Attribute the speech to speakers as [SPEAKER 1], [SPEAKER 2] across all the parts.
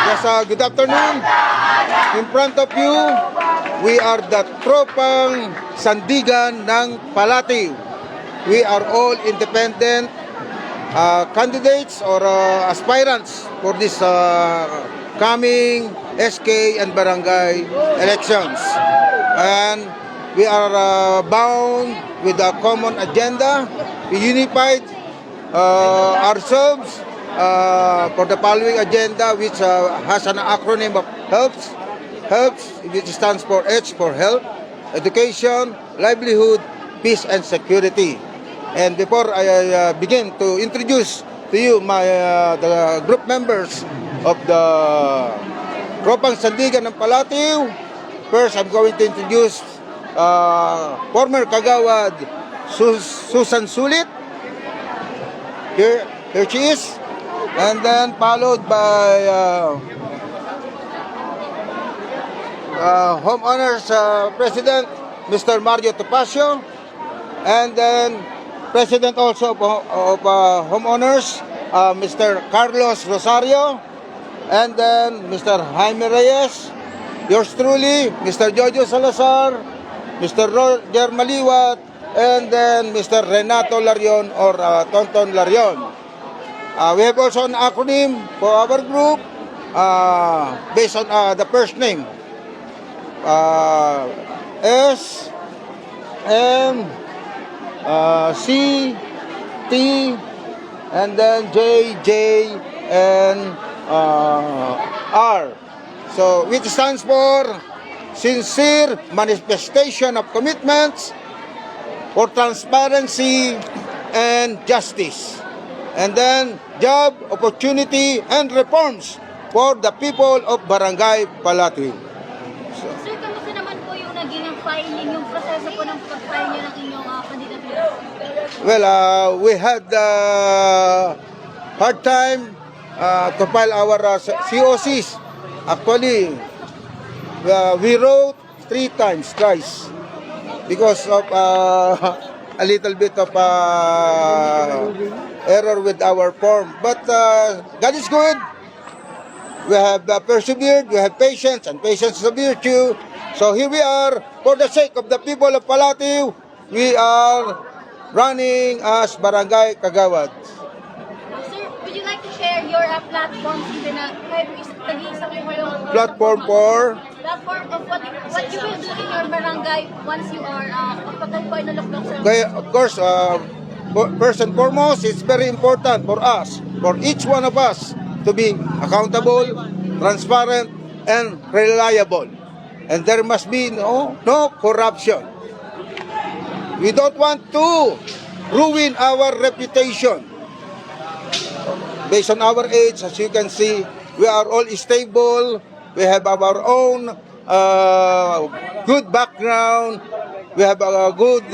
[SPEAKER 1] Yes, good afternoon. In front of you, we are the tropang sandigan ng Palatio. We are all independent candidates or aspirants for this coming SK and barangay elections. And we are bound with a common agenda. We unified ourselves for the following agenda, which has an acronym of HELPS, which stands for H for health, education, livelihood, peace, and security. And before I begin to introduce to you the group members of the Tropang Sandigan ng Palatio, first I'm going to introduce former Kagawad Susan Sulit. Here she is. And then followed by homeowners president, Mr. Mario Topacio, and then president also of homeowners, Mr. Carlos Rosario, and then Mr. Jaime Reyes, yours truly, Mr. Jojo Salazar, Mr. Roger Maliwat, and then Mr. Renato Larion or Tonton Larion. We have also an acronym for our group based on the first name. S, M, C, T, and then J, J, and R. So, which stands for sincere manifestation of commitments for transparency and justice. And then, job, opportunity, and reforms for the people of Barangay Palatio.
[SPEAKER 2] So, sir, kamusta naman po yung naging filing, yung proseso po ng pag-file niyo ng inyong kandidatura?
[SPEAKER 1] Well, we had hard time to file our COCs. Actually, we wrote twice, because of a little bit of error with our form. But God is good. We have persevered, we have patience, and patience is a virtue. So here we are, for the sake of the people of Palatio, we are running as Barangay Kagawad.
[SPEAKER 2] Sir, would you like to share your platform even kahit nag-iisa po kayo?
[SPEAKER 1] Platform for?
[SPEAKER 2] Platform of what you will do in your barangay once you are pagpatay po ay naluktok, sir.
[SPEAKER 1] Okay, of course, first and foremost, it's very important for us, for each one of us, to be accountable, transparent, and reliable. And there must be no corruption. We don't want to ruin our reputation. Based on our age, as you can see, we are all stable. We have our own good background. We have good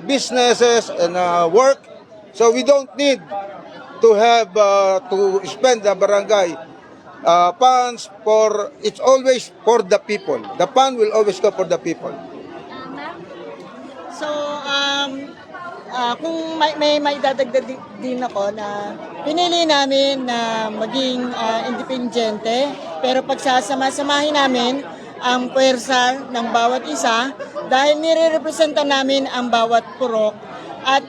[SPEAKER 1] businesses and work. So we don't need to have to spend the barangay funds for, it's always for the people. The fund will always go for the people.
[SPEAKER 2] Ma'am?
[SPEAKER 3] So, kung may dadagdag din ako na pinili namin na maging independente, pero pagsasama-samahin namin ang puwersa ng bawat isa dahil nire-representa namin ang bawat purok. At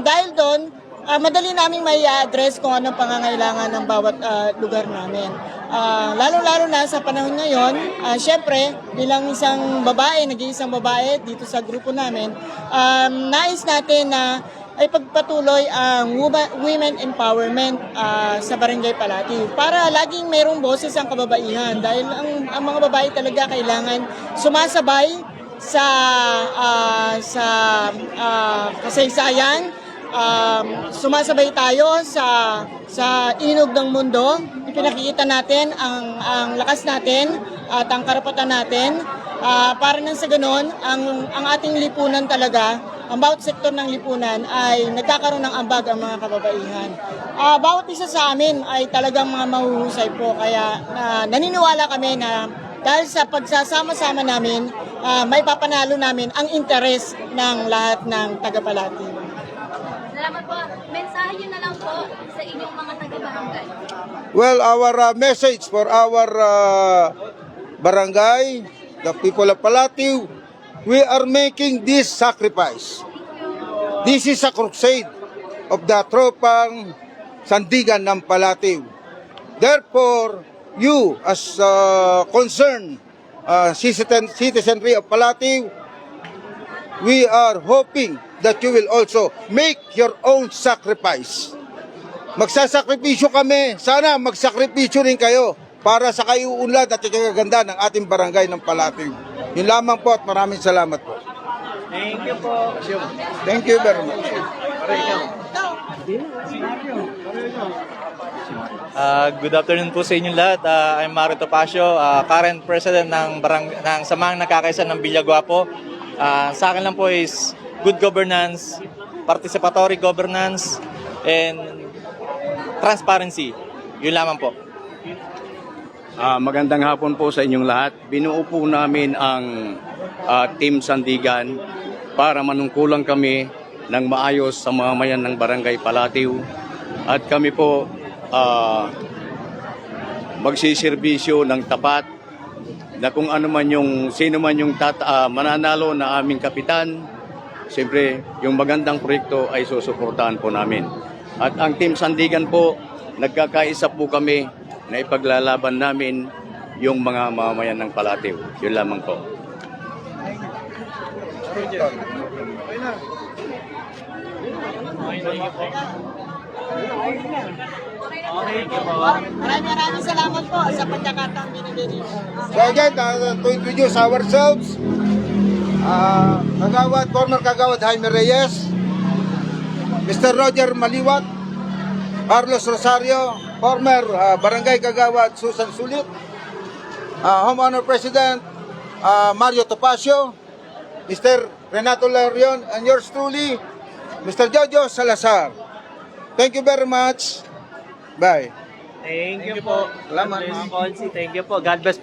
[SPEAKER 3] dahil doon, madali namin may address kung anong pangangailangan ng bawat lugar namin. Lalo-lalo na sa panahon ngayon, syempre, bilang isang babae, nag-iisang babae dito sa grupo namin, nais natin na ay pagpatuloy ang women empowerment sa Barangay Palatio para laging mayroong boses ang kababaihan dahil ang mga babae talaga kailangan sumasabay sa kasaysayan, sumasabay tayo sa inog ng mundo. Ipinakikita natin ang lakas natin at ang karapatan natin para nang sa ganon ang ating lipunan talaga, ang bawat sektor ng lipunan ay nagkakaroon ng ambag ang mga kababaihan. Bawat isa sa amin ay talagang mga mahuhusay po, kaya naniniwala kami na dahil sa pagsasama-sama namin, may papanalo namin ang interes ng lahat ng taga-Palatio.
[SPEAKER 2] Salamat po. Mensahe nyo na lang po sa inyong mga taga-barangay.
[SPEAKER 1] Well, our message for our barangay, the people of Palatio, we are making this sacrifice. This is a crusade of the tropang sandigan ng Palatio. Therefore, you as concerned citizenry of Palatio, we are hoping that you will also make your own sacrifice. Magsasakripisyo kami, sana magsakripisyo rin kayo para sa kaiuunlad at ikagaganda ng ating barangay ng Palatio. Yun lamang po at maraming salamat po.
[SPEAKER 4] Thank you po.
[SPEAKER 1] Thank you very much.
[SPEAKER 4] Good afternoon po sa inyong lahat. I'm Mario Topacio, current president ng Samahang Nagkakaisa ng Villaguapo. Sa akin lang po is good governance, participatory governance, and transparency. Yun lamang po.
[SPEAKER 5] Magandang hapon po sa inyong lahat. Binuo po namin ang Team Sandigan para manungkulan kami ng maayos sa mga mayan ng Barangay Palatio. At kami po magsiservisyo ng tapat na kung ano man sino man yung mananalo na aming kapitan, siyempre yung magandang proyekto ay susuportahan po namin. At ang Team Sandigan po, nagkakaisa po kami na ipaglalaban namin yung mga mamamayan ng Palatio. Yun lamang po.
[SPEAKER 3] Maraming salamat po sa pagkakataong binigay niyo.
[SPEAKER 1] So again, to introduce ourselves, former Kagawad Jaime Reyes, Mr. Roger Maliwat, Carlos Rosario, former Barangay Kagawad Susan Sulit, Homeowner President Mario Topacio, Mr. Renato Larion, and yours truly, Mr. Jojo Salazar. Thank you very much. Bye.
[SPEAKER 4] Thank you po.
[SPEAKER 1] Salamat,
[SPEAKER 4] Thank you po. God bless.